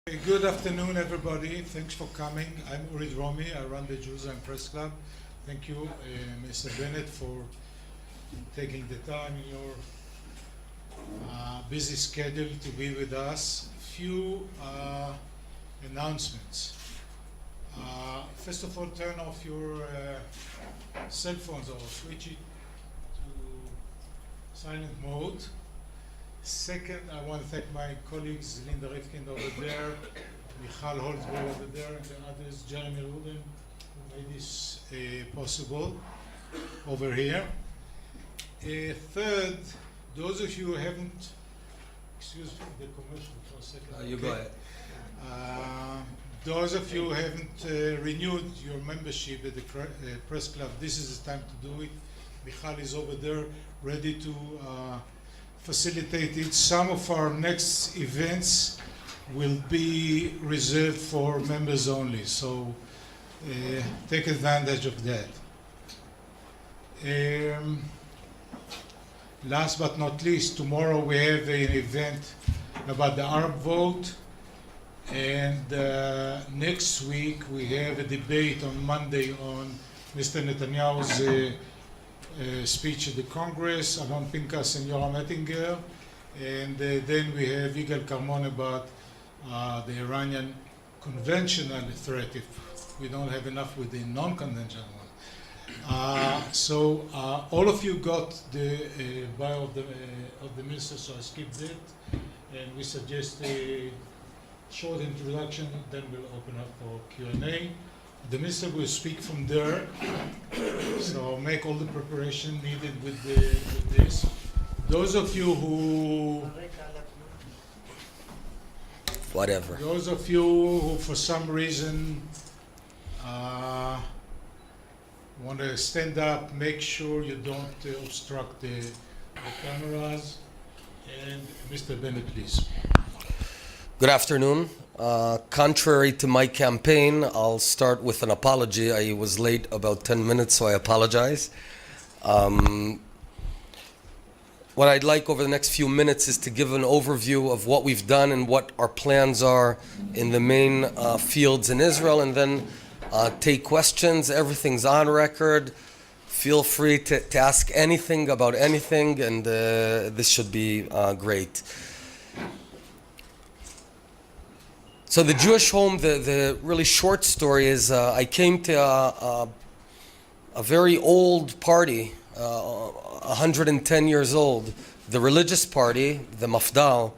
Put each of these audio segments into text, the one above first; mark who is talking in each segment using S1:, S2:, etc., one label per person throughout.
S1: Good afternoon, everybody. Thanks for coming. I'm Uri Romi. I run the Jerusalem Press Club. Thank you, Mr. Bennett, for taking the time in your busy schedule to be with us. A few announcements. First of all, turn off your cell phones or switch it to silent mode. Second, I want to thank my colleagues, Linda Rifkind over there, Michal Holzberg over there, and the others, Jeremy Rubin, who made this possible over here. Third, those of you who haven't, excuse me, the commercial for a second.
S2: You go ahead.
S1: Those of you who haven't renewed your membership at the press club, this is the time to do it. Michal is over there, ready to facilitated. Some of our next events will be reserved for members only, so take advantage of that. Last but not least, tomorrow we have an event about the Arab vote, and next week we have a debate on Monday on Mr. Netanyahu's speech at the Congress, Alon Pinkas and Yoram Ettinger, and then we have Yigal Karmon about the Iranian conventional threat, if we don't have enough with the non-conventional one. So all of you got the bio of the minister, so I skipped it, and we suggest a short introduction, then we'll open up for Q&A. The minister will speak from there, so make all the preparation needed with this. Those of you who for some reason want to stand up, make sure you don't obstruct the cameras. And Mr. Bennett, please.
S2: Good afternoon. Contrary to my campaign, I'll start with an apology. I was late about 10 minutes, so I apologize. What I'd like over the next few minutes is to give an overview of what we've done and what our plans are in the main fields in Israel, and then take questions. Everything's on record. Feel free to ask anything about anything, and this should be great. So the Jewish home, the really short story is I came to a very old party, 110 years old, the religious party, the Mafdal,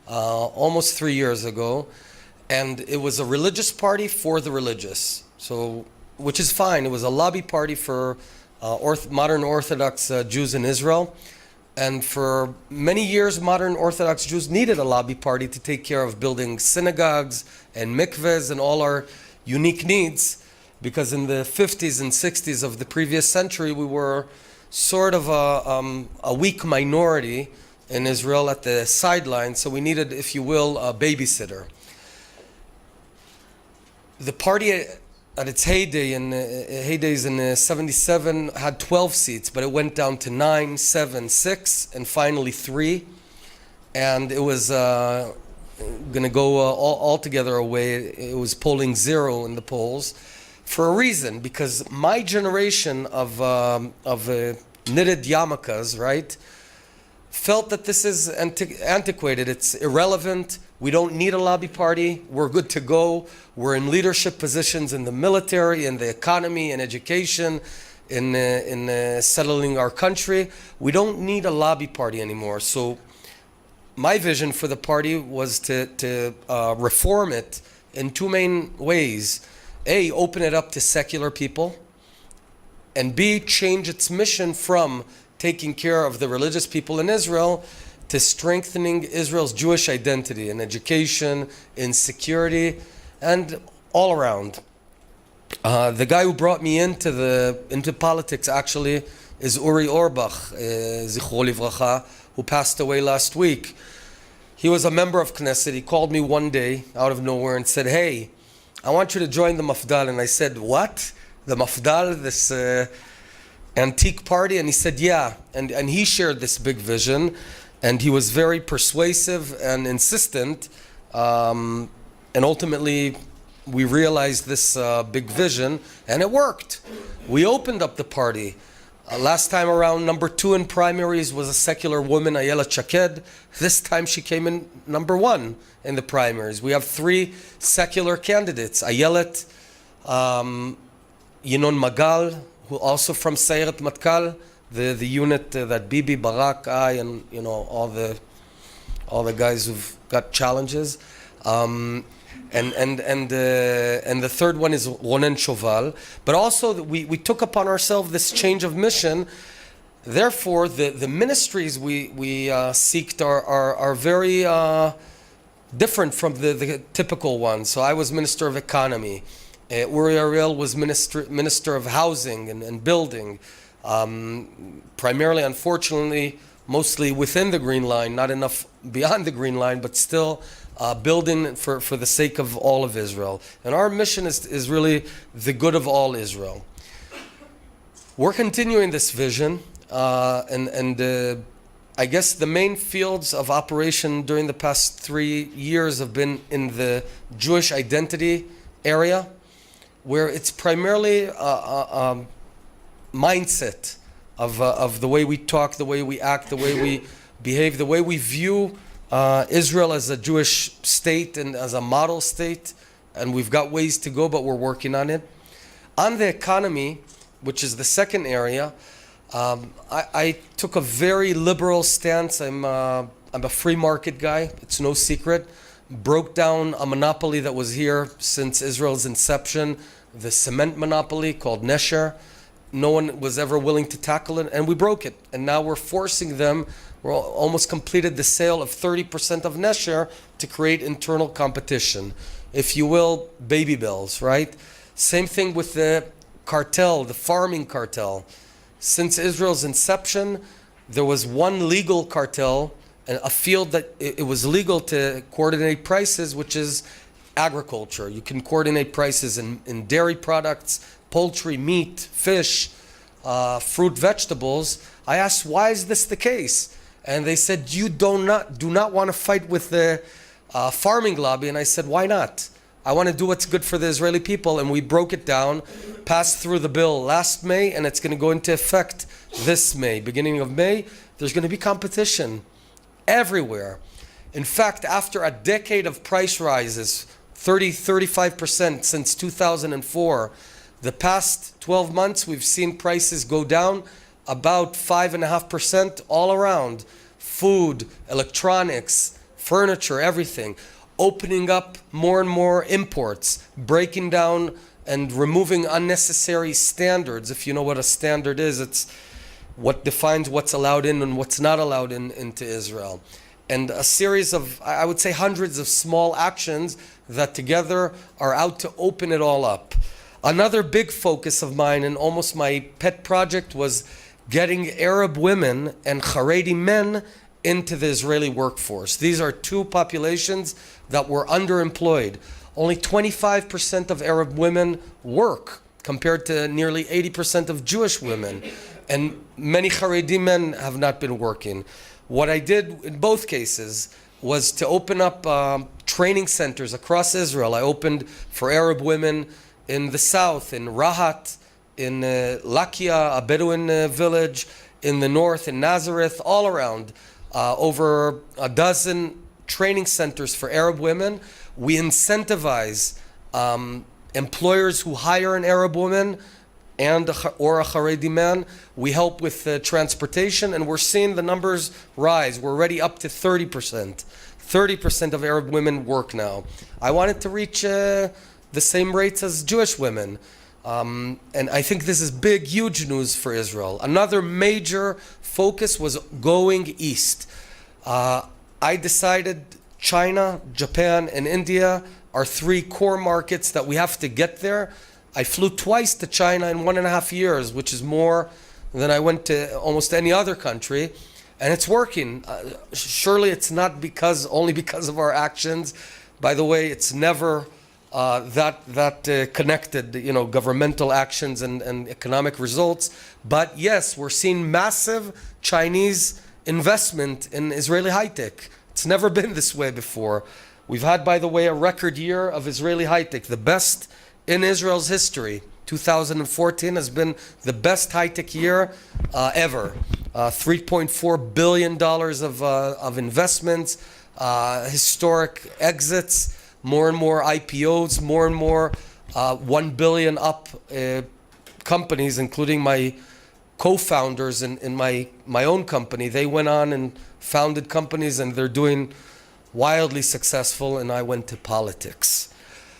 S2: almost 3 years ago. And it was a religious party for the religious, so which is fine. It was a lobby party for modern Orthodox Jews in Israel. And for many years, modern Orthodox Jews needed a lobby party to take care of building synagogues and mikvehs and all our unique needs, because in the 50s and 60s of the previous century, we were sort of a weak minority in Israel at the sidelines, so we needed, if you will, a babysitter. The party at its heydays in 77 had 12 seats, but it went down to 9, 7, 6, and finally 3. And it was going to go altogether away. It was polling 0 in the polls for a reason, because my generation of knitted yarmulkes, right, felt that this is antiquated. It's irrelevant. We don't need a lobby party. We're good to go. We're in leadership positions in the military, in the economy, in education, in settling our country. We don't need a lobby party anymore. So my vision for the party was to reform it in two main ways. A, open it up to secular people. And B, change its mission from taking care of the religious people in Israel to strengthening Israel's Jewish identity in education, in security, and all around. The guy who brought me into politics actually is Uri Orbach, Zichro Livracha, who passed away last week. He was a member of Knesset. He called me one day out of nowhere and said, "Hey, I want you to join the Mafdal." And I said, "What? The Mafdal, this antique party?" And he said, "Yeah." And he shared this big vision. And he was very persuasive and insistent. And ultimately, we realized this big vision, and it worked. We opened up the party. Last time around, number 2 in primaries was a secular woman, Ayelet Shaked. This time she came in number 1 in the primaries. We have 3 secular candidates. Ayelet, Yinon Magal, who also from Sayeret Matkal, the unit that Bibi, Barak, I, and all the guys who've got challenges. And the third one is Ronen Shoval. But also we took upon ourselves this change of mission. Therefore, the ministries we seeked are very different from the typical ones. So I was Minister of Economy. Uri Ariel was Minister of Housing and Building. Primarily, unfortunately, mostly within the Green Line, not enough beyond the Green Line, but still building for the sake of all of Israel. And our mission is really the good of all Israel. We're continuing this vision, and I guess the main fields of operation during the past 3 years have been in the Jewish identity area, where it's primarily a mindset of the way we talk, the way we act, the way we behave, the way we view Israel as a Jewish state and as a model state. And we've got ways to go, but we're working on it. On the economy, which is the second area, I took a very liberal stance. I'm a free market guy. It's no secret. Broke down a monopoly that was here since Israel's inception, the cement monopoly called Nesher. No one was ever willing to tackle it, and we broke it. And now we're forcing them. We're almost completed the sale of 30% of Nesher to create internal competition. If you will, baby bells, right? Same thing with the cartel, the farming cartel. Since Israel's inception, there was one legal cartel, and a field that it was legal to coordinate prices, which is agriculture. You can coordinate prices in dairy products, poultry, meat, fish, fruit, vegetables. I asked, why is this the case? And they said, you do not want to fight with the farming lobby. And I said, why not? I want to do what's good for the Israeli people. And we broke it down, passed through the bill last May, and it's going to go into effect this May. Beginning of May, there's going to be competition everywhere. In fact, after a decade of price rises, 35% since 2004, the past 12 months, we've seen prices go down about 5.5% all around. Food, electronics, furniture, everything. Opening up more and more imports, breaking down and removing unnecessary standards. If you know what a standard is, it's what defines what's allowed in and what's not allowed into Israel. And a series of, I would say, hundreds of small actions that together are out to open it all up. Another big focus of mine and almost my pet project was getting Arab women and Haredi men into the Israeli workforce. These are two populations that were underemployed. Only 25% of Arab women work compared to nearly 80% of Jewish women. And many Haredi men have not been working. What I did in both cases was to open up training centers across Israel. I opened for Arab women in the south, in Rahat, in Lakia, a Bedouin village, in the north, in Nazareth, all around. Over a dozen training centers for Arab women. We incentivize employers who hire an Arab woman or a Haredi man. We help with transportation, and we're seeing the numbers rise. We're already up to 30%. 30% of Arab women work now. I wanted to reach the same rates as Jewish women. And I think this is big, huge news for Israel. Another major focus was going east. I decided China, Japan, and India are 3 core markets that we have to get there. I flew twice to China in 1.5 years, which is more than I went to almost any other country. And it's working. Surely it's not only because of our actions. By the way, it's never that connected, governmental actions and economic results. But yes, we're seeing massive Chinese investment in Israeli high tech. It's never been this way before. We've had, by the way, a record year of Israeli high-tech, the best in Israel's history. 2014 has been the best high-tech year ever. $3.4 billion of investments, historic exits, more and more IPOs, more and more 1 billion up companies, including my co-founders in my own company. They went on and founded companies, and they're doing wildly successful, and I went to politics.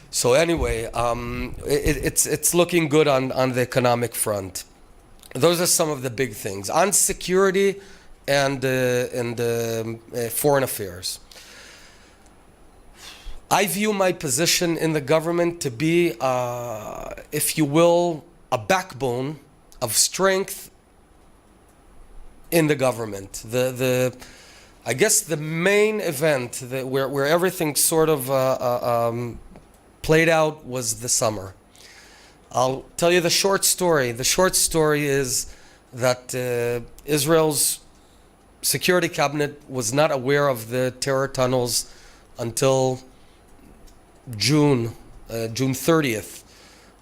S2: So anyway, it's looking good on the economic front. Those are some of the big things. On security and foreign affairs, I view my position in the government to be, if you will, a backbone of strength in the government. I guess the main event where everything sort of played out was the summer. I'll tell you the short story. The short story is that Israel's security cabinet was not aware of the terror tunnels until June 30th.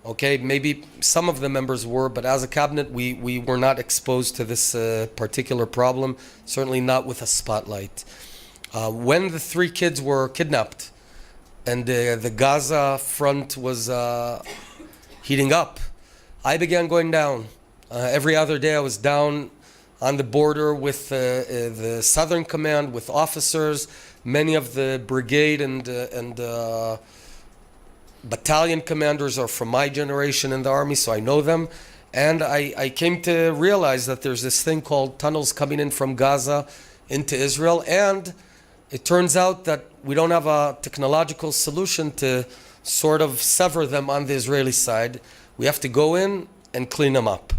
S2: Okay, maybe some of the members were, but as a cabinet, we were not exposed to this particular problem, certainly not with a spotlight. When the 3 kids were kidnapped and the Gaza front was heating up, I began going down. Every other day I was down on the border with the Southern Command, with officers, many of the brigade and battalion commanders are from my generation in the army, so I know them. And I came to realize that there's this thing called tunnels coming in from Gaza into Israel, and it turns out that we don't have a technological solution to sort of sever them on the Israeli side. We have to go in and clean them up.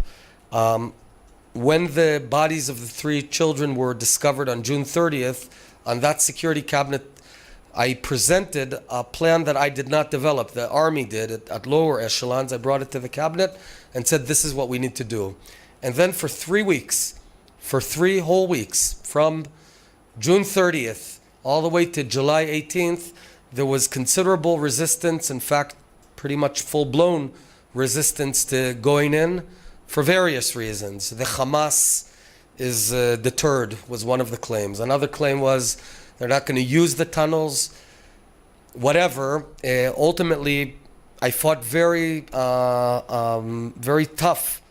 S2: When the bodies of the 3 children were discovered on June 30th, on that security cabinet, I presented a plan that I did not develop. The army did it at lower echelons. I brought it to the cabinet and said, this is what we need to do. And then for 3 weeks, for 3 whole weeks, from June 30th all the way to July 18th, there was considerable resistance, in fact, pretty much full-blown resistance to going in for various reasons. The Hamas is deterred, was one of the claims. Another claim was they're not going to use the tunnels, whatever. Ultimately, I fought very tough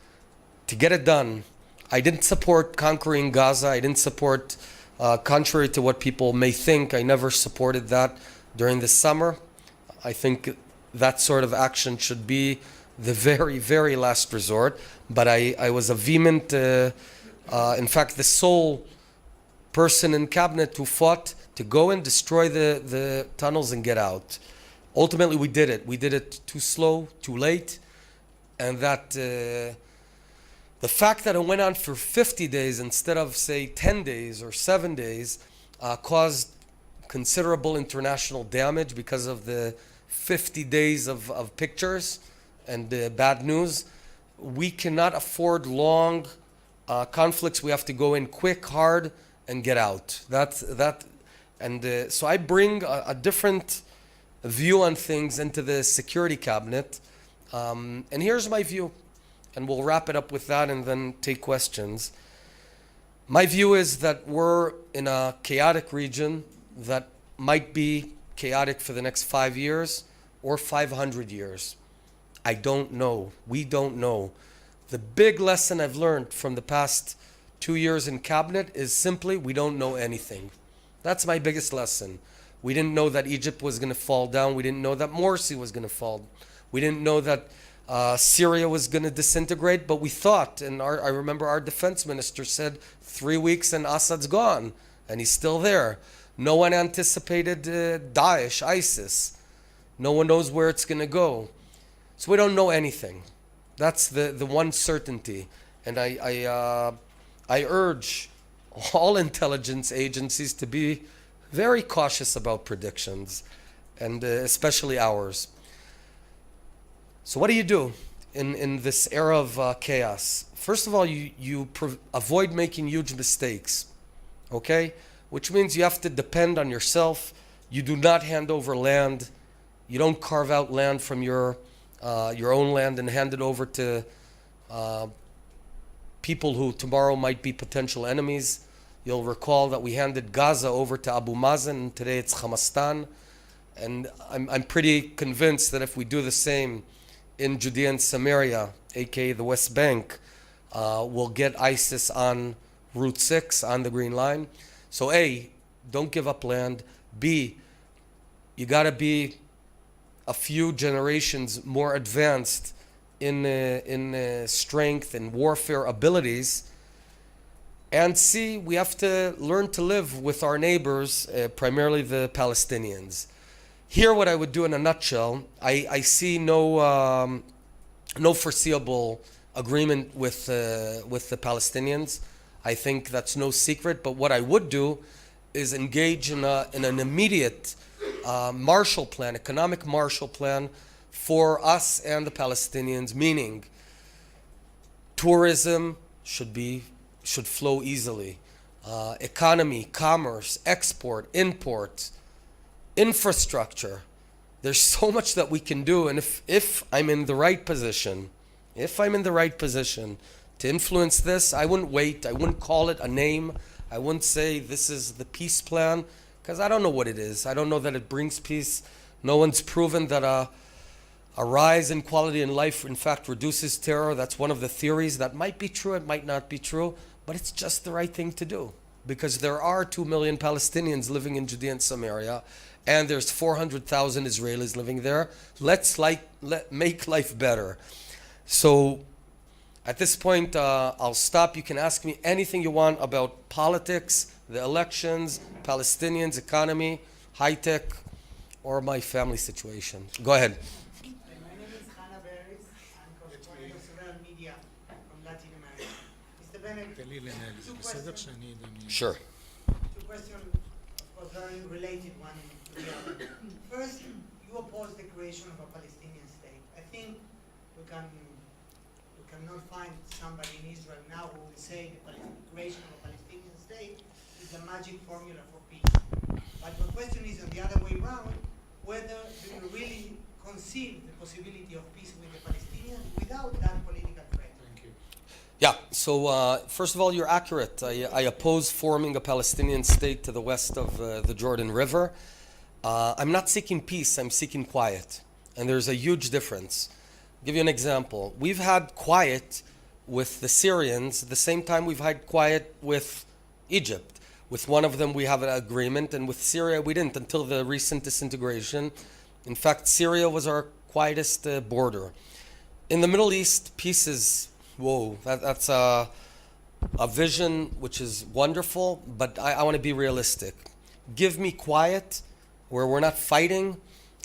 S2: to get it done. I didn't support conquering Gaza. I didn't support, contrary to what people may think, I never supported that during the summer. I think that sort of action should be the very, very last resort. But I was a vehement, in fact, the sole person in cabinet who fought to go and destroy the tunnels and get out. Ultimately, we did it. We did it too slow, too late, and that the fact that it went on for 50 days instead of, say, 10 days or 7 days caused considerable international damage because of the 50 days of pictures and bad news. We cannot afford long conflicts. We have to go in quick, hard, and get out. So I bring a different view on things into the security cabinet. And here's my view. And we'll wrap it up with that and then take questions. My view is that we're in a chaotic region that might be chaotic for the next 5 years or 500 years. I don't know. We don't know. The big lesson I've learned from the past 2 years in cabinet is simply we don't know anything. That's my biggest lesson. We didn't know that Egypt was going to fall down. We didn't know that Morsi was going to fall. We didn't know that Syria was going to disintegrate, but we thought, and I remember our defense minister said 3 weeks and Assad's gone, and he's still there. No one anticipated Daesh, ISIS. No one knows where it's going to go. So we don't know anything. That's the one certainty. And I urge all intelligence agencies to be very cautious about predictions, and especially ours. So what do you do in this era of chaos? First of all, you avoid making huge mistakes, okay? Which means you have to depend on yourself You do not hand over land. You don't carve out land from your own land and hand it over to people who tomorrow might be potential enemies. You'll recall that we handed Gaza over to Abu Mazen, and today it's Hamastan. And I'm pretty convinced that if we do the same in Judea and Samaria, aka the West Bank, we'll get ISIS on Route 6, on the Green Line. So A, don't give up land. B, you got to be a few generations more advanced in strength and warfare abilities. And C, we have to learn to live with our neighbors, primarily the Palestinians. Here, what I would do in a nutshell, I see no foreseeable agreement with the Palestinians. I think that's no secret. But what I would do is engage in an immediate Marshall Plan, economic Marshall Plan for us and the Palestinians, meaning tourism should flow easily, economy, commerce, export, import, infrastructure. There's so much that we can do, and if I'm in the right position, to influence this, I wouldn't wait. I wouldn't call it a name. I wouldn't say this is the peace plan, because I don't know what it is. I don't know that it brings peace. No one's proven that a rise in quality in life, in fact, reduces terror. That's one of the theories. That might be true, it might not be true, but it's just the right thing to do, because there are 2 million Palestinians living in Judea and Samaria, and there's 400,000 Israelis living there. Let's make life better. So at this point, I'll stop. You can ask me anything you want about politics, the elections, Palestinians, economy, high-tech, or my family situation. Go ahead.
S3: My name is Hannah Barris. I'm correspondent of several media from Latin America. Mr. Bennett, two questions.
S2: Sure.
S3: Two questions, of course, very related one to the other. First, you oppose the creation of a Palestinian state. I think we cannot find somebody in Israel now who will say the creation of a Palestinian state is the magic formula for peace. But the question is on the other way around, whether you really conceive the possibility of peace with the Palestinians without that political threat.
S1: Thank you.
S2: Yeah, so first of all, you're accurate. I oppose forming a Palestinian state to the west of the Jordan River. I'm not seeking peace, I'm seeking quiet. And there's a huge difference. I'll give you an example. We've had quiet with the Syrians the same time we've had quiet with Egypt. With one of them we have an agreement, and with Syria we didn't until the recent disintegration. In fact, Syria was our quietest border. In the Middle East, peace is, that's a vision which is wonderful, but I want to be realistic. Give me quiet where we're not fighting,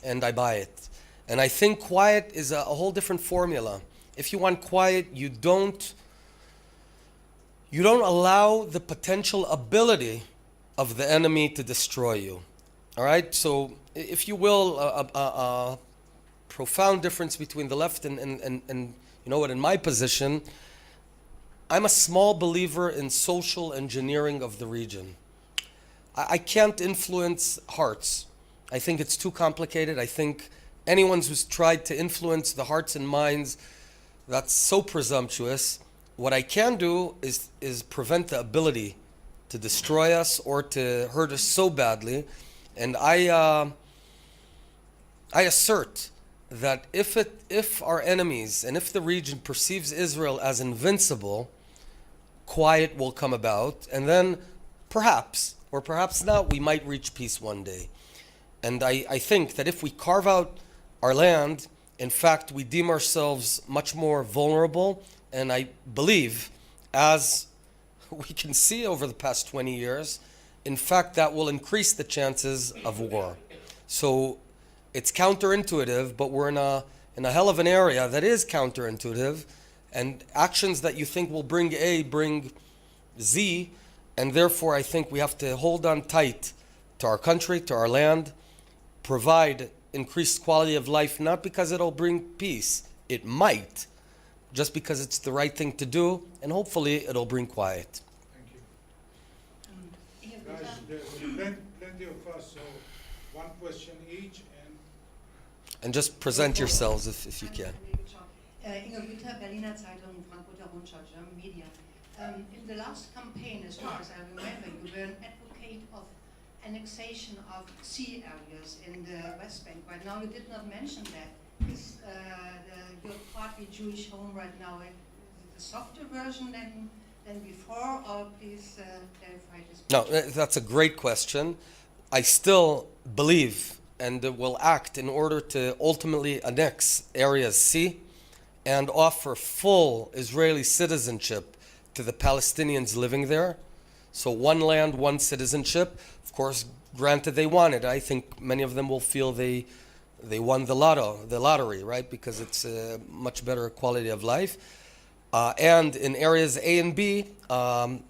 S2: and I buy it. And I think quiet is a whole different formula. If you want quiet, you don't allow the potential ability of the enemy to destroy you. All right? So, if you will, a profound difference between the left and you know what, in my position, I'm a small believer in social engineering of the region. I can't influence hearts. I think it's too complicated. I think anyone who's tried to influence the hearts and minds, that's so presumptuous. What I can do is prevent the ability to destroy us or to hurt us so badly. And I assert that if our enemies and if the region perceives Israel as invincible, quiet will come about, and then perhaps, or perhaps not, we might reach peace one day. And I think that if we carve out our land, in fact, we deem ourselves much more vulnerable, and I believe, as we can see over the past 20 years, in fact, that will increase the chances of war. So it's counterintuitive, but we're in a hell of an area that is counterintuitive, and actions that you think will bring A bring Z, and therefore I think we have to hold on tight to our country, to our land, provide increased quality of life, not because it'll bring peace. It might, just because it's the right thing to do, and hopefully it'll bring quiet.
S1: Thank you. Guys, there's plenty of us, so one question each,
S2: And just present yourselves if you can.
S4: Inge Güter, Berliner Zeitung, Frankfurter Rundschau, German media. In the last campaign, as far as I remember, you were an advocate of annexation of sea areas in the West Bank. Right now, you did not mention that. Is your party Jewish Home right now the softer version than before, or please clarify this
S2: No,
S4: question?
S2: that's a great question. I still believe and will act in order to ultimately annex areas C and offer full Israeli citizenship to the Palestinians living there. So one land, one citizenship. Of course, granted they want it. I think many of them will feel they won the lottery, right? Because it's a much better quality of life. And in areas A and B, an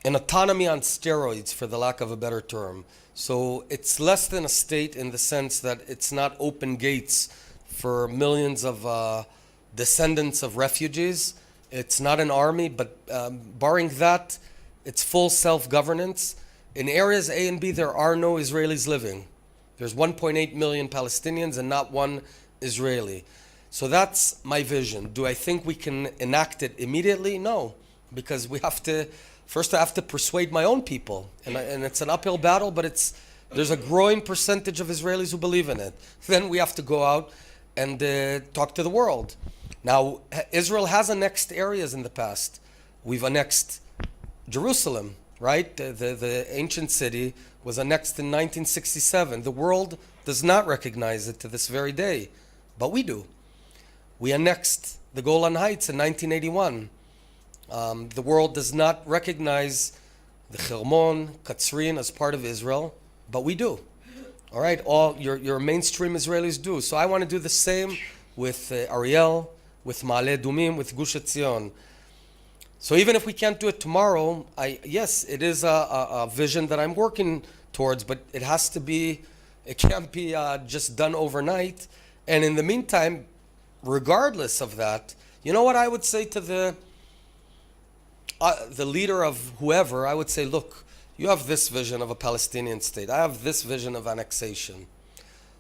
S2: autonomy on steroids, for the lack of a better term. So it's less than a state in the sense that it's not open gates for millions of descendants of refugees. It's not an army, but barring that, it's full self-governance. In areas A and B, there are no Israelis living. There's 1.8 million Palestinians and not one Israeli. So that's my vision. Do I think we can enact it immediately? No, because we have to, first I have to persuade my own people. And it's an uphill battle, but there's a growing percentage of Israelis who believe in it. Then we have to go out and talk to the world. Now, Israel has annexed areas in the past. We've annexed Jerusalem, right? The ancient city was annexed in 1967. The world does not recognize it to this very day, but we do. We annexed the Golan Heights in 1981. The world does not recognize the Hermon, Katzrin as part of Israel, but we do. All right, all your mainstream Israelis do. So I want to do the same with Ariel, with Ma'ale Dumim, with Gush Etzion. So even if we can't do it tomorrow, yes, it is a vision that I'm working towards, but it has to be, it can't be just done overnight. And in the meantime, regardless of that, you know what I would say to the leader of whoever? I would say, look, you have this vision of a Palestinian state. I have this vision of annexation.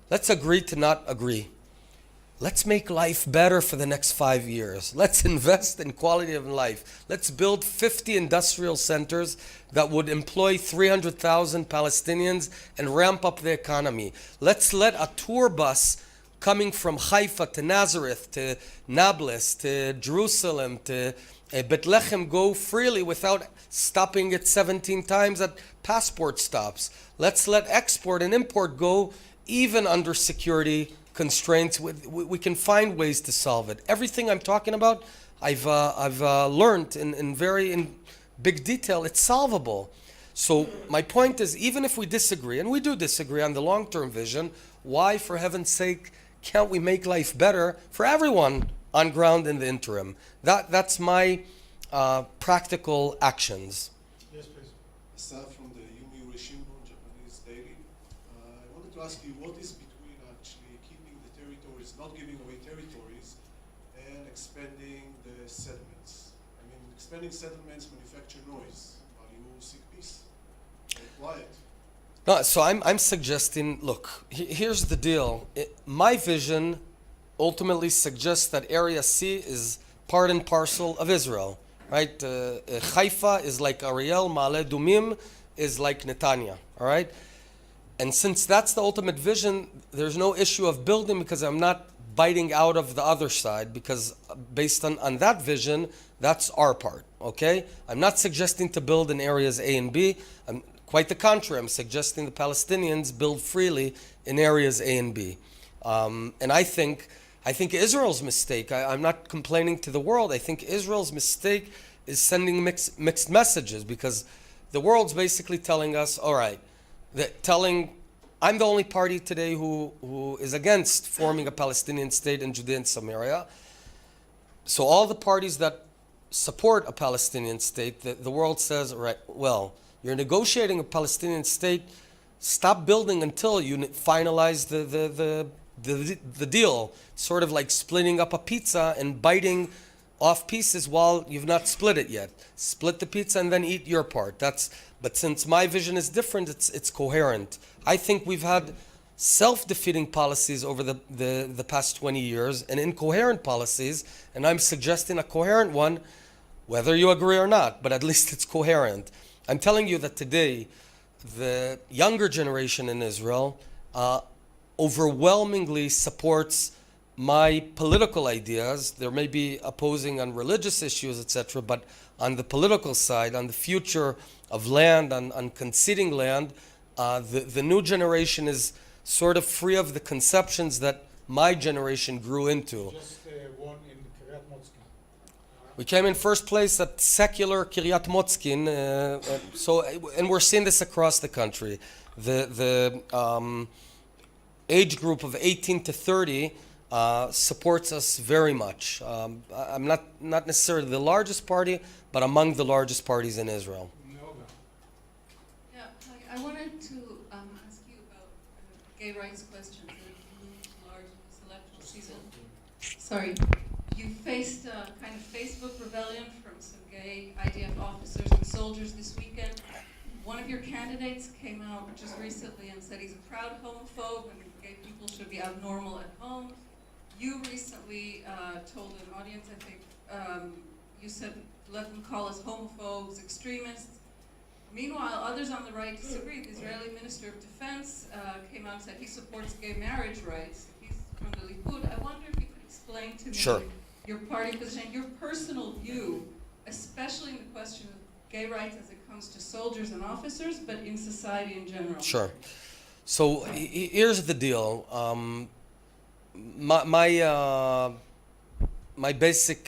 S2: Let's agree to not agree. Let's make life better for the next 5 years. Let's invest in quality of life. Let's build 50 industrial centers that would employ 300,000 Palestinians and ramp up the economy. Let's let a tour bus coming from Haifa to Nazareth to Nablus to Jerusalem to Bethlehem go freely without stopping it 17 times at passport stops. Let's let export and import go even under security constraints. We can find ways to solve it. Everything I'm talking about, I've learned in big detail. It's solvable. So my point is, even if we disagree, and we do disagree on the long-term vision, why, for heaven's sake, can't we make life better for everyone on ground in the interim? That's my practical actions.
S1: yes, please.
S5: Asaf from the Yomiuri Shimbun, Japanese daily. I wanted to ask you, what is between actually keeping the territories, not giving away territories, and expanding the settlements? I mean, expanding settlements manufacture noise, while you seek peace. Stay quiet.
S2: No, so I'm suggesting, look, here's the deal. My vision ultimately suggests that Area C is part and parcel of Israel, right? Haifa is like Ariel, Ma'ale Dumim is like Netanya, all right? And since that's the ultimate vision, there's no issue of building because I'm not biting out of the other side, because based on that vision, that's our part, okay? I'm not suggesting to build in areas A and B. Quite the contrary, I'm suggesting the Palestinians build freely in areas A and B. And I think Israel's mistake, I'm not complaining to the world, I think Israel's mistake is sending mixed messages, because the world's basically telling us, all right, I'm the only party today who is against forming a Palestinian state in Judea and Samaria. So all the parties that support a Palestinian state, the world says, all right, well, you're negotiating a Palestinian state, stop building until you finalize the deal. Sort of like splitting up a pizza and biting off pieces while you've not split it yet. Split the pizza and then eat your part. But since my vision is different, it's coherent. I think we've had self-defeating policies over the past 20 years and incoherent policies, and I'm suggesting a coherent one, whether you agree or not, but at least it's coherent. I'm telling you that today, the younger generation in Israel overwhelmingly supports my political ideas. There may be opposing on religious issues, etc., but on the political side, on the future of land, on conceding land, the new generation is sort of free of the conceptions that my generation grew into.
S1: Just one in Kiryat Motzkin.
S2: We came in first place at secular Kiryat Motzkin, and we're seeing this across the country. The age group of 18 to 30 supports us very much. I'm not necessarily the largest party, but among the largest parties in Israel.
S6: Yeah, hi. I wanted to ask you about gay rights questions that have loomed large in this election season. Sorry. You faced a kind of Facebook rebellion from some gay IDF officers and soldiers this weekend. One of your candidates came out just recently and said he's a proud homophobe and gay people should be abnormal at home. You recently told an audience, I think, you said, let them call us homophobes, extremists. Meanwhile, others on the right disagree. The Israeli Minister of Defense came out and said he supports gay marriage rights. He's from the Likud. I wonder if you could explain to me
S2: Sure.
S6: your party position, your personal view, especially in the question of gay rights as it comes to soldiers and officers, but in society in general.
S2: Sure. So here's the deal. My basic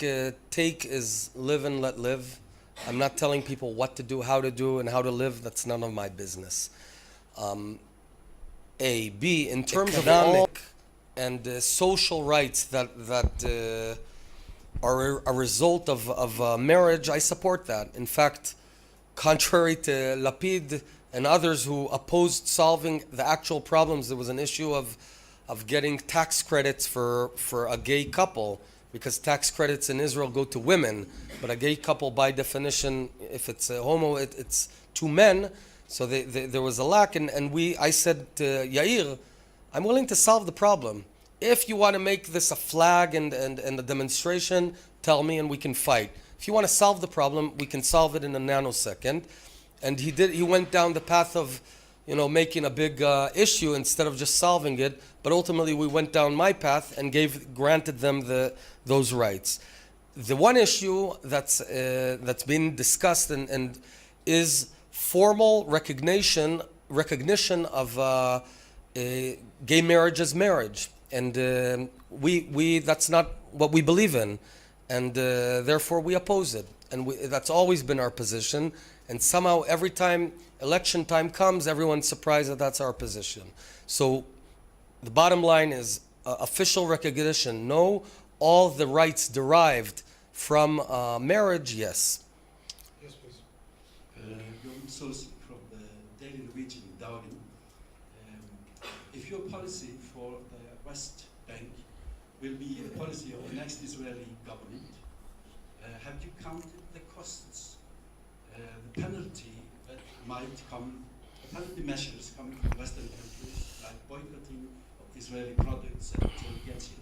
S2: take is live and let live. I'm not telling people what to do, how to do, and how to live. That's none of my business. A. B. In terms of economic and social rights that are a result of marriage, I support that. In fact, contrary to Lapid and others who opposed solving the actual problems, there was an issue of getting tax credits for a gay couple, because tax credits in Israel go to women, but a gay couple, by definition, if it's a homo, it's two men. So there was a lack, and I said to Yair, I'm willing to solve the problem. If you want to make this a flag and a demonstration, tell me and we can fight. If you want to solve the problem, we can solve it in a nanosecond. And he went down the path of, making a big issue instead of just solving it. But ultimately, we went down my path and granted them those rights. The one issue that's been discussed and is formal recognition of gay marriage as marriage, and we that's not what we believe in, and therefore we oppose it, and that's always been our position. And somehow, every time election time comes, everyone's surprised that that's our position. So the bottom line is official recognition, no. All the rights derived from marriage, yes.
S1: Yes, please.
S7: Yoram Sosi from the Daily Norwegian Dagen. If your policy for the West Bank will be a policy of the next Israeli government, have you counted the costs, the penalty that might come, the penalty measures coming from Western countries, like boycotting of Israeli products until it gets here?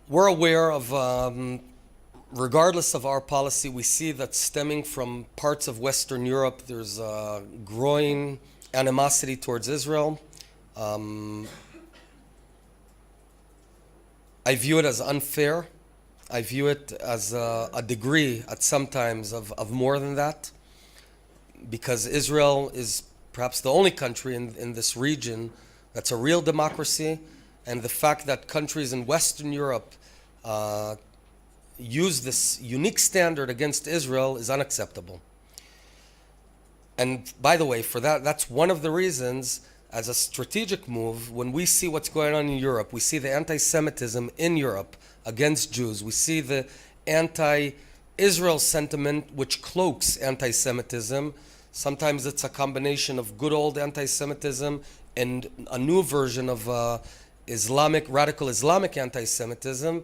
S2: We're aware of, regardless of our policy, we see that stemming from parts of Western Europe, there's a growing animosity towards Israel. I view it as unfair. I view it as a degree at sometimes of more than that, because Israel is perhaps the only country in this region that's a real democracy, and the fact that countries in Western Europe use this unique standard against Israel is unacceptable. And by the way, that's one of the reasons, as a strategic move, when we see what's going on in Europe, we see the anti-Semitism in Europe against Jews, we see the anti-Israel sentiment which cloaks anti-Semitism. Sometimes it's a combination of good old anti-Semitism and a new version of radical Islamic anti-Semitism.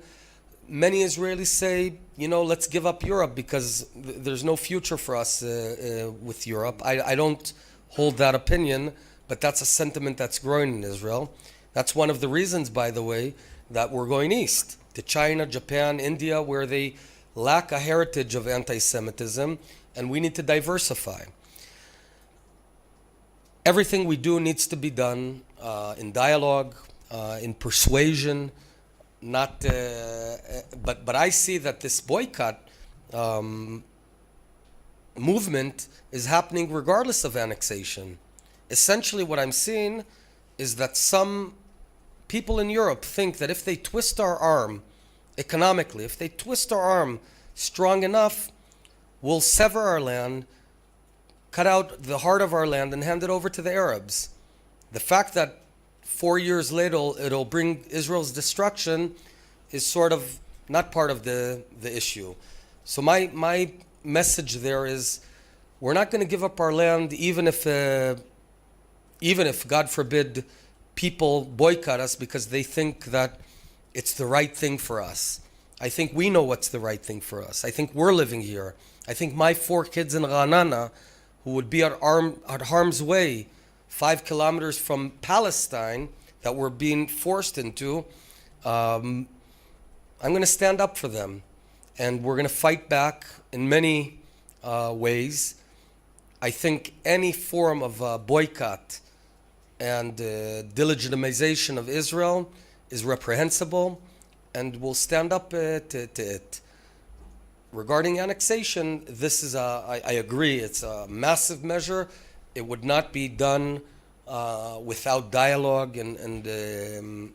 S2: many Israelis say, let's give up Europe because there's no future for us with Europe. I don't hold that opinion, but that's a sentiment that's growing in Israel. That's one of the reasons, by the way, that we're going east to China, Japan, India, where they lack a heritage of anti-Semitism, and we need to diversify. Everything we do needs to be done in dialogue, in persuasion, not. But I see that this boycott movement is happening regardless of annexation. Essentially, what I'm seeing is that some people in Europe think that if they twist our arm economically, if they twist our arm strong enough, we'll sever our land, cut out the heart of our land, and hand it over to the Arabs. The fact that 4 years later it'll bring Israel's destruction is sort of not part of the issue. So my message there is, we're not going to give up our land even if God forbid people boycott us because they think that it's the right thing for us. I think we know what's the right thing for us. I think we're living here. I think my 4 kids in Ra'anana, who would be at harm's way 5 kilometers from Palestine, that we're being forced into, I'm going to stand up for them. And we're going to fight back in many ways. I think any form of boycott and delegitimization of Israel is reprehensible, and we'll stand up to it. Regarding annexation, this is I agree, it's a massive measure. It would not be done without dialogue and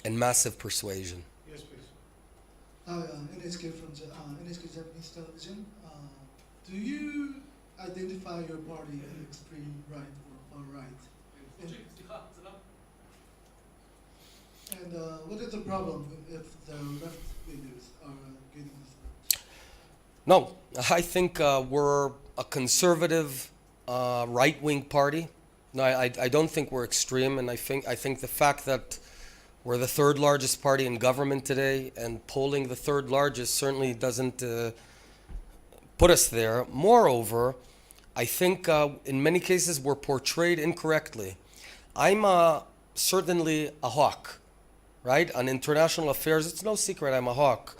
S2: massive persuasion.
S1: Yes, please.
S8: NSK from NSK Japanese television. Do you identify your party as extreme right or far right? And what is the problem if the left leaders are getting this?
S2: No, I think we're a conservative right-wing party. No, I don't think we're extreme, and I think the fact that we're the 3rd largest party in government today, and polling the 3rd largest certainly doesn't put us there. Moreover, I think in many cases we're portrayed incorrectly. I'm certainly a hawk, right? On international affairs, it's no secret I'm a hawk.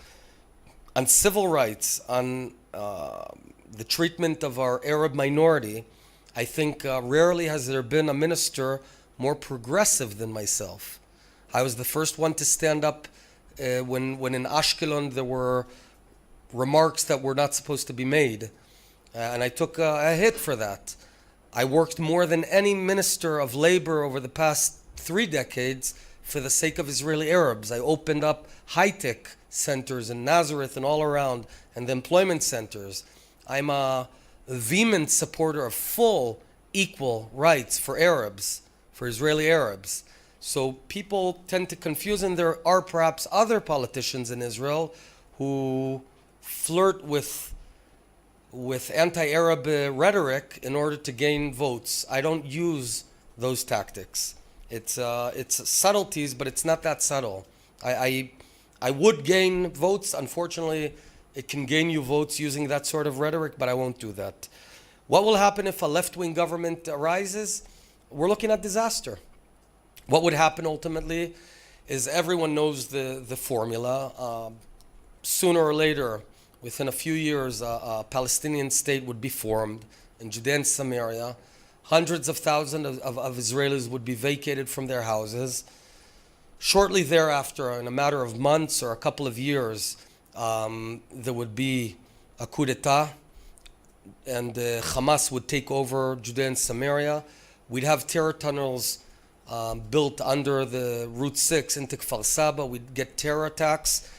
S2: On civil rights, on the treatment of our Arab minority, I think rarely has there been a minister more progressive than myself. I was the first one to stand up when in Ashkelon there were remarks that were not supposed to be made. And I took a hit for that. I worked more than any minister of labor over the past 3 decades for the sake of Israeli Arabs. I opened up high-tech centers in Nazareth and all around, and the employment centers. I'm a vehement supporter of full equal rights for Arabs, for Israeli Arabs. So people tend to confuse, and there are perhaps other politicians in Israel who flirt with anti-Arab rhetoric in order to gain votes. I don't use those tactics. It's subtleties, but it's not that subtle. I would gain votes. Unfortunately, it can gain you votes using that sort of rhetoric, but I won't do that. What will happen if a left-wing government arises? We're looking at disaster. What would happen ultimately is everyone knows the formula. Sooner or later, within a few years, a Palestinian state would be formed in Judea and Samaria. Hundreds of thousands of Israelis would be vacated from their houses. Shortly thereafter, in a matter of months or a couple of years, there would be a coup d'etat, and Hamas would take over Judea and Samaria. We'd have terror tunnels built under the Route 6 into Kfar Saba. We'd get terror attacks.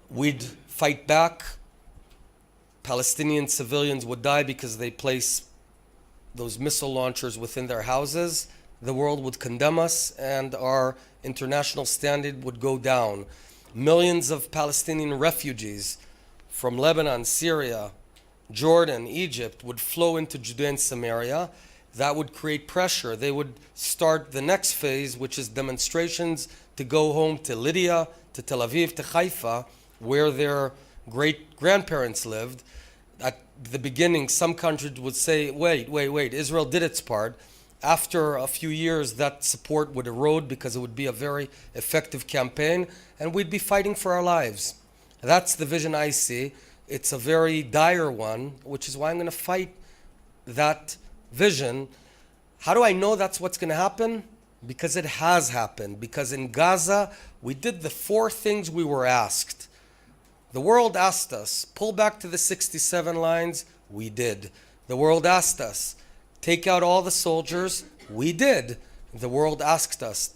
S2: We'd fight back. Palestinian civilians would die because they place those missile launchers within their houses. The world would condemn us, and our international standing would go down. Millions of Palestinian refugees from Lebanon, Syria, Jordan, Egypt would flow into Judea and Samaria. That would create pressure. They would start the next phase, which is demonstrations to go home to Lydia, to Tel Aviv, to Haifa, where their great-grandparents lived. At the beginning, some countries would say, wait, Israel did its part. After a few years, that support would erode because it would be a very effective campaign, and we'd be fighting for our lives. That's the vision I see. It's a very dire one, which is why I'm going to fight that vision. How do I know that's what's going to happen? Because it has happened. Because in Gaza, we did the 4 things we were asked. The world asked us, pull back to the 67 lines. We did. The world asked us, take out all the soldiers. We did. The world asked us,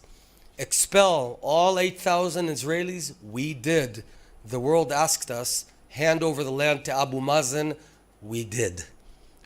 S2: expel all 8,000 Israelis. We did. The world asked us, hand over the land to Abu Mazen. We did.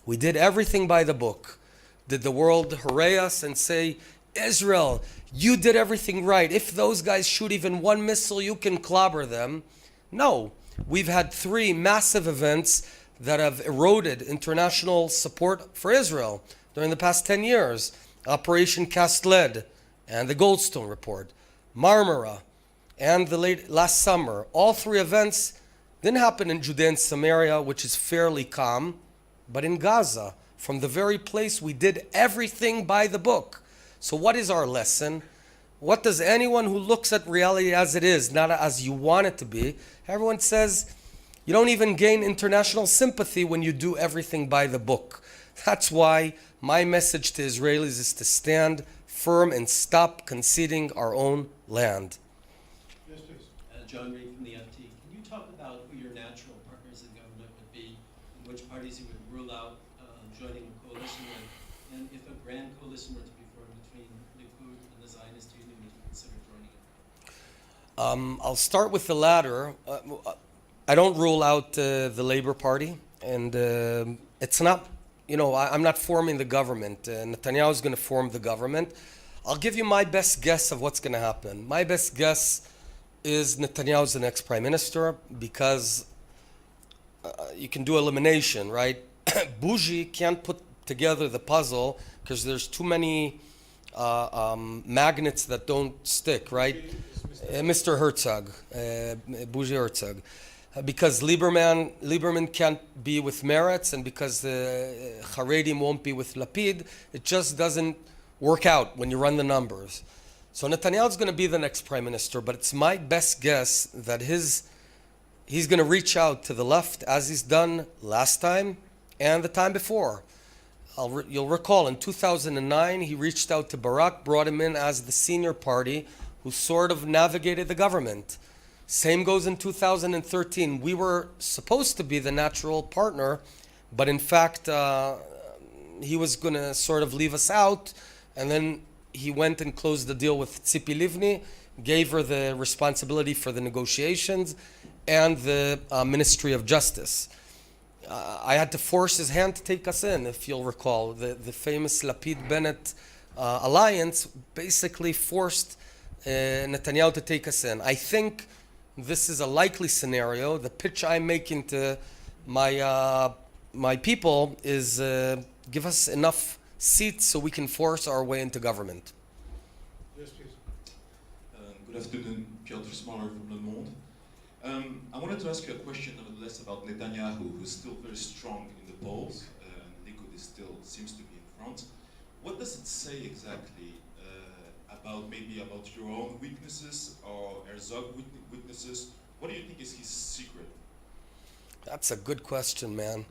S2: We did everything by the book. Did the world hooray us and say, Israel, you did everything right. If those guys shoot even one missile, you can clobber them? No. We've had 3 massive events that have eroded international support for Israel during the past 10 years. Operation Cast Lead and the Goldstone Report, Marmara, and the last summer. All 3 events didn't happen in Judea and Samaria, which is fairly calm, but in Gaza, from the very place we did everything by the book. So what is our lesson? What does anyone who looks at reality as it is, not as you want it to be, everyone says, you don't even gain international sympathy when you do everything by the book. That's why my message to Israelis is to stand firm and stop conceding our own land.
S1: Yes, please.
S7: John Reed from the FT. Can you talk about who your natural partners in government would be, and which parties you would rule out joining a coalition with, and if a grand coalition were to be formed between Likud and the Zionist Union, would you consider joining it?
S2: I'll start with the latter. I don't rule out the Labor Party, and it's not, I'm not forming the government. Netanyahu is going to form the government. I'll give you my best guess of what's going to happen. My best guess is Netanyahu's the next prime minister because you can do elimination, right? Bougie can't put together the puzzle because there's too many magnets that don't stick, right? Mr. Herzog, Bougie Herzog. Because Lieberman can't be with Meretz, and because the Haredim won't be with Lapid, it just doesn't work out when you run the numbers. So Netanyahu's going to be the next prime minister, but it's my best guess that he's going to reach out to the left as he's done last time and the time before. You'll recall in 2009 he reached out to Barak, brought him in as the senior party who sort of navigated the government. Same goes in 2013. We were supposed to be the natural partner, but in fact he was going to sort of leave us out, and then he went and closed the deal with Tzipi Livni, gave her the responsibility for the negotiations and the Ministry of Justice. I had to force his hand to take us in, if you'll recall. The famous Lapid Bennet alliance basically forced Netanyahu to take us in. I think this is a likely scenario. The pitch I'm making to my people is give us enough seats so we can force our way into government.
S1: Yes, please.
S9: Good afternoon, Piotr Smaller from Le Monde. I wanted to ask you a question nevertheless about Netanyahu, who's still very strong in the polls, and Likud is still seems to be in front. What does it say exactly about your own weaknesses or Herzog weaknesses? What do you think is his secret?
S2: That's a good question, man.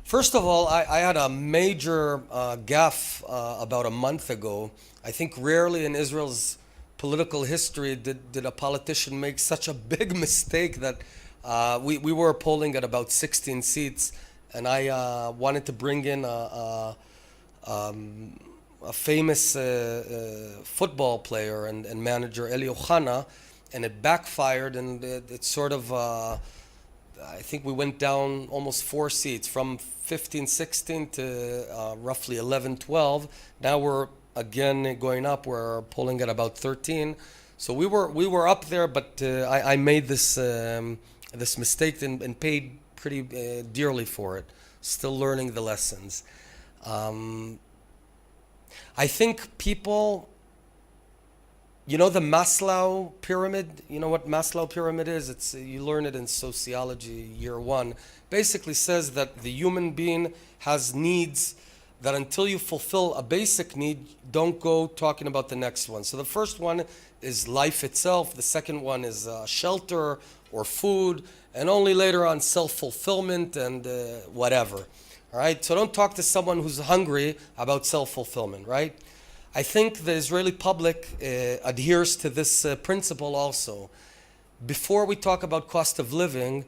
S2: First of all, I had a major gaffe about a month ago. I think rarely in Israel's political history did a politician make such a big mistake that we were polling at about 16 seats, and I wanted to bring in a famous football player and manager, Eli Ohana, and it backfired, and it sort of, I think we went down almost 4 seats, from 15, 16 to roughly 11, 12. Now we're again going up. We're polling at about 13. So we were up there, but I made this this mistake and paid pretty dearly for it. Still learning the lessons. I think people You know the Maslow pyramid? You know what Maslow pyramid is? It's you learn it in sociology year 1. Basically says that the human being has needs that until you fulfill a basic need, don't go talking about the next one. So the first one is life itself. The second one is shelter or food, and only later on self-fulfillment and whatever. All right. So don't talk to someone who's hungry about self-fulfillment. Right. I think the Israeli public adheres to this principle also. Before we talk about cost of living,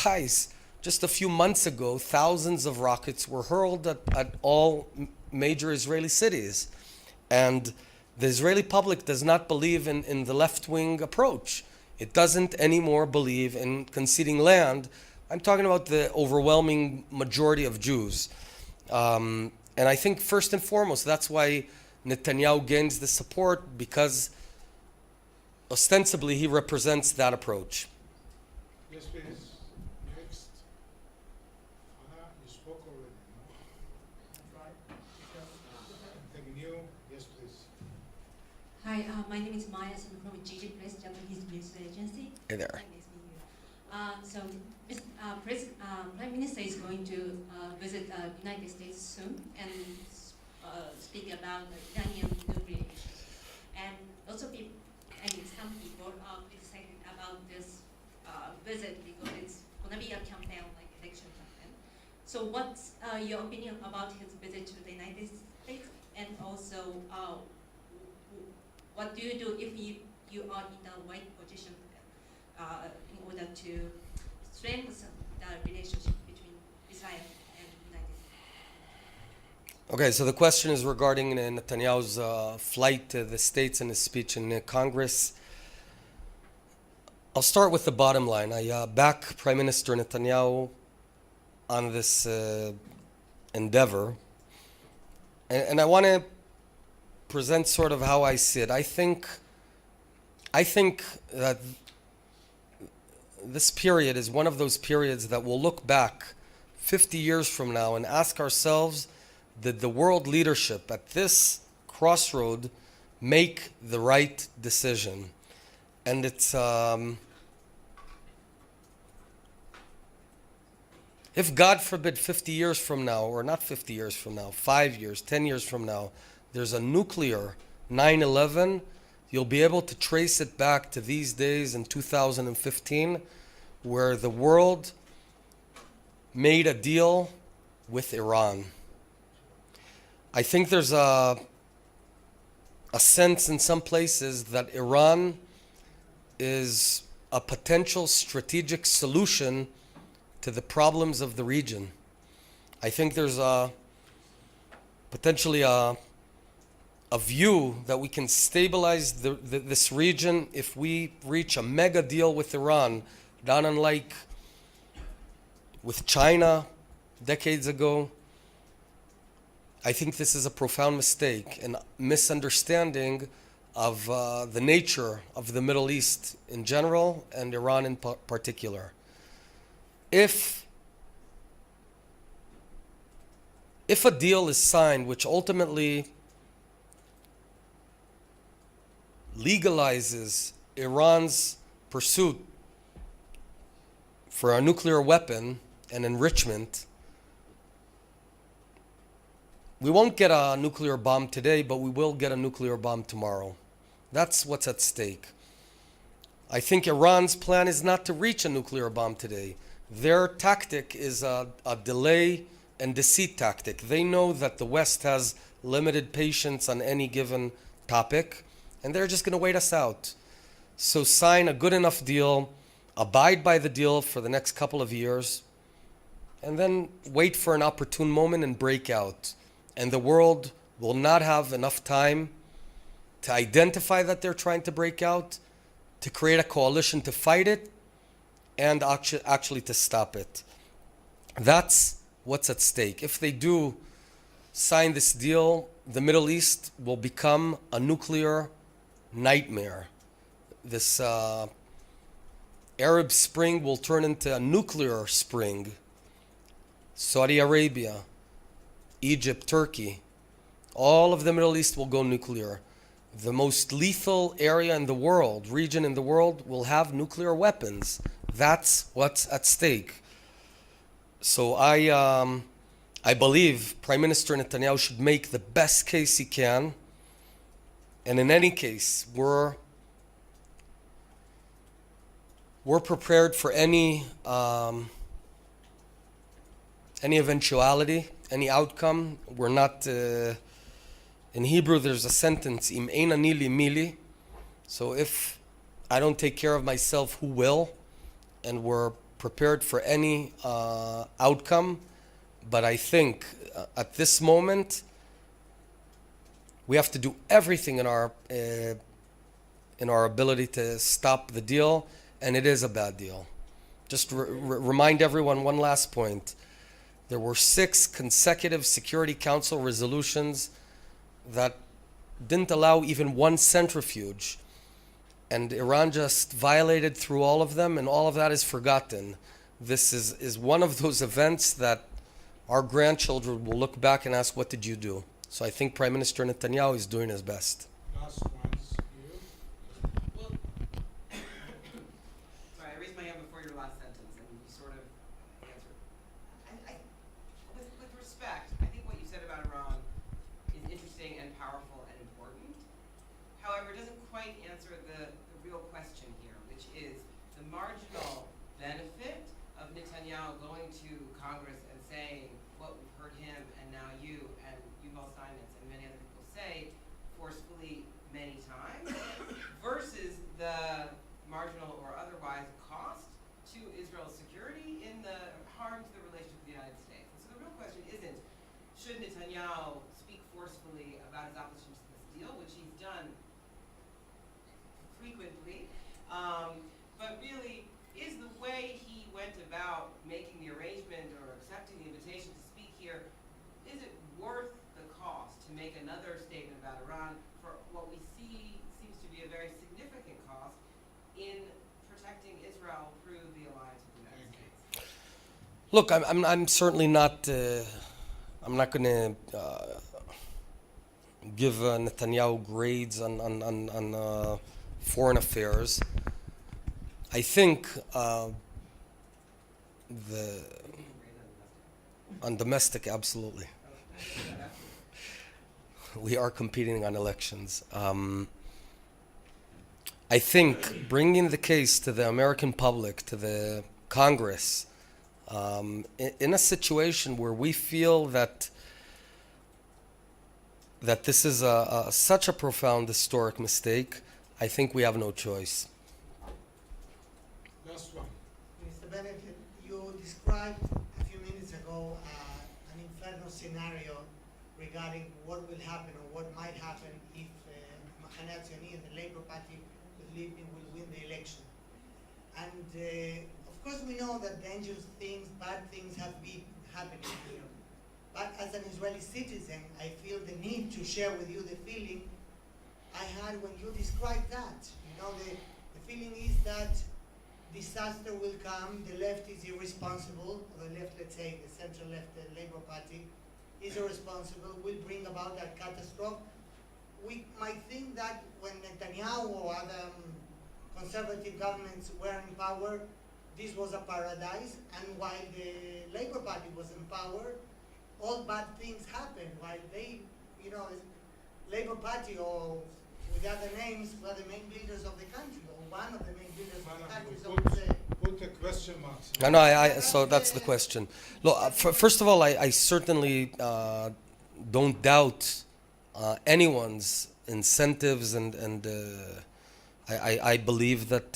S2: guys, just a few months ago, thousands of rockets were hurled at all major Israeli cities. And the Israeli public does not believe in the left-wing approach. It doesn't anymore believe in conceding land. I'm talking about the overwhelming majority of Jews. And I think first and foremost, that's why Netanyahu gains the support, because ostensibly he represents that approach.
S1: Yes, please. Next. Anna, you spoke already, no? Anything new? Yes, please.
S10: Hi, my name is Maya. I'm from GG Press, Japanese news agency.
S2: Hey there.
S10: Nice meeting you. So, Prime Minister is going to visit United States soon and speak about Iranian nuclear issues. And also, some people are criticizing about this visit because it's going to be a campaign, like election campaign. So, what's your opinion about his visit to the United States? And also, what do you do if you are in the right position in order to strengthen the relationship between Israel and the United States?
S2: Okay, so the question is regarding Netanyahu's flight to the States and his speech in Congress. I'll start with the bottom line. I back Prime Minister Netanyahu on this endeavor. And I want to present sort of how I see it. I think that this period is one of those periods that we'll look back 50 years from now and ask ourselves, did the world leadership at this crossroad make the right decision? And it's if God forbid 50 years from now, or not 50 years from now, 5 years, 10 years from now, there's a nuclear 9/11, you'll be able to trace it back to these days in 2015, where the world made a deal with Iran. I think there's a sense in some places that Iran is a potential strategic solution to the problems of the region. I think there's potentially a view that we can stabilize this region if we reach a mega deal with Iran, not unlike with China decades ago. I think this is a profound mistake and misunderstanding of the nature of the Middle East in general and Iran in particular. If a deal is signed which ultimately legalizes Iran's pursuit for a nuclear weapon and enrichment, we won't get a nuclear bomb today, but we will get a nuclear bomb tomorrow. That's what's at stake. I think Iran's plan is not to reach a nuclear bomb today. Their tactic is a delay and deceit tactic. They know that the West has limited patience on any given topic, and they're just going to wait us out. So sign a good enough deal, abide by the deal for the next couple of years, and then wait for an opportune moment and break out. And the world will not have enough time to identify that they're trying to break out, to create a coalition to fight it, and actually to stop it. That's what's at stake. If they do sign this deal, the Middle East will become a nuclear nightmare. This Arab Spring will turn into a nuclear spring. Saudi Arabia, Egypt, Turkey, all of the Middle East will go nuclear. the most lethal area in the world, region in the world, will have nuclear weapons. That's what's at stake. So I believe Prime Minister Netanyahu should make the best case he can. And in any case, we're prepared for any eventuality, any outcome. We're not. In Hebrew, there's a sentence, "Im ein ani li mili." So if I don't take care of myself, who will? And we're prepared for any outcome. But I think at this moment, we have to do everything in our ability to stop the deal, and it is a bad deal. Just remind everyone one last point. There were 6 consecutive Security Council resolutions that didn't allow even one centrifuge. And Iran just violated through all of them, and all of that is forgotten. This is one of those events that our grandchildren will look back and ask, what did you do? So I think Prime Minister Netanyahu is doing his best.
S1: Last ones, you.
S11: Well, sorry, I raised my hand before your last sentence, and you sort of answered. With respect, I think what you said about Iran is interesting and powerful and important. However, it doesn't quite answer the real question here, which is the marginal benefit of Netanyahu going to Congress and saying what we've heard him and now you and Yuval Steinmetz and many other people say forcefully many times versus the marginal or otherwise cost to Israel's security in the harm to the relationship with the United States. And so the real question isn't should Netanyahu speak forcefully about his opposition to this deal, which he's done frequently, but really is the way he went about making the arrangement or accepting the invitation to speak here, is it worth the cost to make another statement about Iran for what we see seems to be a very significant cost in protecting Israel through the alliance with the United States?
S2: Look, I'm certainly not. I'm not going to give Netanyahu grades on foreign affairs. I think on domestic, absolutely. We are competing on elections. I think bringing the case to the American public, to the Congress, in a situation where we feel that this is such a profound historic mistake, I think we have no choice.
S1: Last one.
S3: Mr. Bennett, you described a few minutes ago an inferno scenario regarding what will happen or what might happen if Mahane Hatzioני and the Labour Party with Livni will win the election. And of course we know that dangerous things, bad things have been happening here. But as an Israeli citizen, I feel the need to share with you the feeling I had when you described that. You know, the feeling is that disaster will come, the left is irresponsible, or the left, let's say, the central left, the Labour Party, is irresponsible, will bring about that catastrophe. We might think that when Netanyahu or other conservative governments were in power, this was a paradise, and while the Labour Party was in power, all bad things happened, while they, you know, Labour Party or with other names were the main builders of the country, or one of the main builders of the country. So
S1: Put a question mark.
S2: No, so that's the question. Look, first of all, I certainly don't doubt anyone's incentives, and I believe that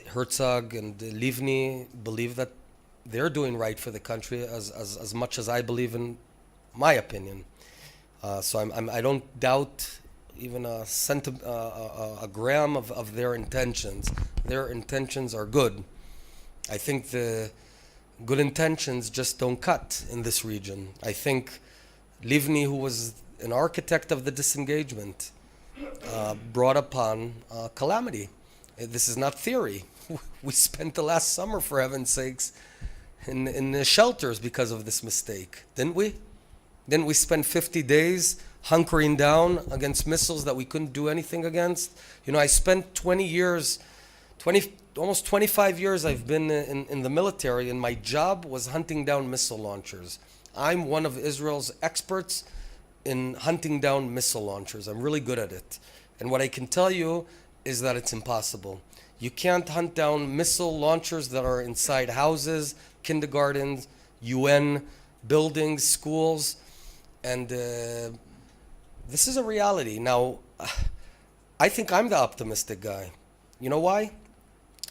S2: Herzog and Livni believe that they're doing right for the country as much as I believe in my opinion. So I don't doubt even a gram of their intentions. Their intentions are good. I think the good intentions just don't cut in this region. I think Livni, who was an architect of the disengagement, brought upon calamity. This is not theory. We spent the last summer, for heaven's sakes, in the shelters because of this mistake, didn't we? Didn't we spend 50 days hunkering down against missiles that we couldn't do anything against. You know, I spent 20 years, almost 25 years I've been in the military, and my job was hunting down missile launchers. I'm one of Israel's experts in hunting down missile launchers. I'm really good at it. And what I can tell you is that it's impossible. You can't hunt down missile launchers that are inside houses, kindergartens, UN buildings, schools, and this is a reality. Now, I think I'm the optimistic guy. You know why?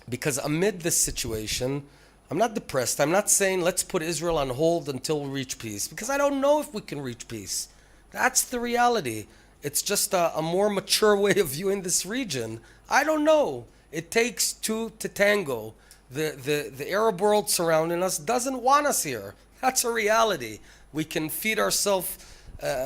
S2: Because amid this situation, I'm not depressed. I'm not saying let's put Israel on hold until we reach peace, because I don't know if we can reach peace. That's the reality. It's just a more mature way of viewing this region. I don't know. It takes two to tango. The Arab world surrounding us doesn't want us here. That's a reality. We can feed ourselves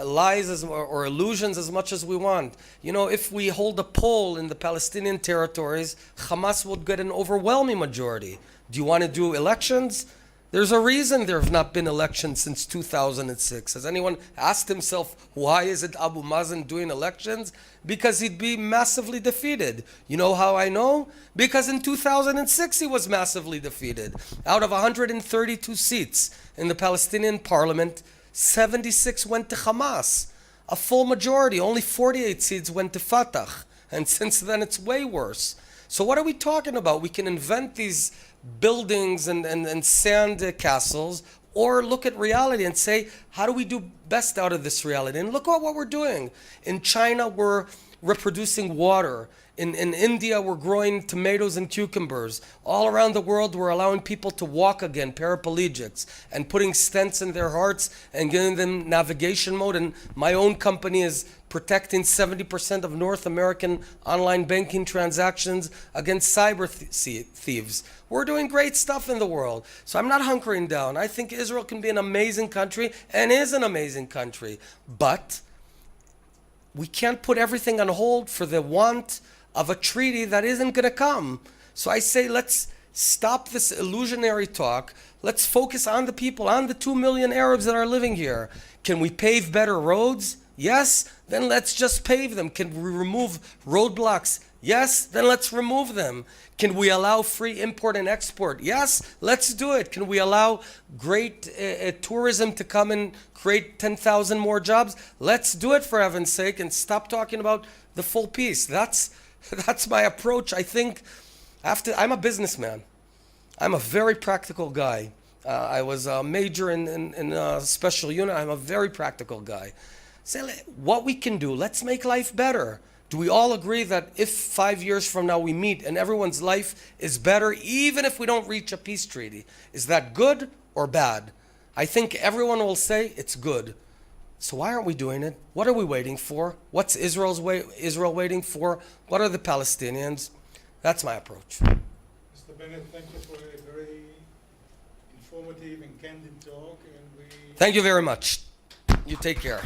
S2: lies or illusions as much as we want. You know, if we hold a poll in the Palestinian territories, Hamas would get an overwhelming majority. Do you want to do elections? There's a reason there have not been elections since 2006. Has anyone asked himself, why is it Abu Mazen doing elections? Because he'd be massively defeated. You know how I know? Because in 2006 he was massively defeated. Out of 132 seats in the Palestinian parliament, 76 went to Hamas. A full majority, only 48 seats went to Fatah. And since then it's way worse. So what are we talking about? We can invent these buildings and sand castles, or look at reality and say, how do we do best out of this reality? And look at what we're doing. In China, we're reproducing water. In India, we're growing tomatoes and cucumbers. All around the world, we're allowing people to walk again, paraplegics, and putting stents in their hearts and giving them navigation mode. And my own company is protecting 70% of North American online banking transactions against cyber thieves. We're doing great stuff in the world. So I'm not hunkering down. I think Israel can be an amazing country and is an amazing country. But we can't put everything on hold for the want of a treaty that isn't going to come. So I say, let's stop this illusionary talk. Let's focus on the people, on the 2 million Arabs that are living here. Can we pave better roads? Yes, then let's just pave them. Can we remove roadblocks? Yes, then let's remove them. Can we allow free import and export? Yes, let's do it. Can we allow great tourism to come and create 10,000 more jobs? Let's do it, for heaven's sake, and stop talking about the full peace. That's my approach. I think I'm a businessman. I'm a very practical guy. I was a major in a special unit. I'm a very practical guy. Say what we can do. Let's make life better. Do we all agree that if 5 years from now we meet and everyone's life is better, even if we don't reach a peace treaty, is that good or bad? I think everyone will say it's good. So why aren't we doing it? What are we waiting for? What's Israel waiting for? What are the Palestinians? That's my approach.
S1: Mr. Bennett, thank you for a very informative and candid talk. And
S2: Thank you very much. You take care.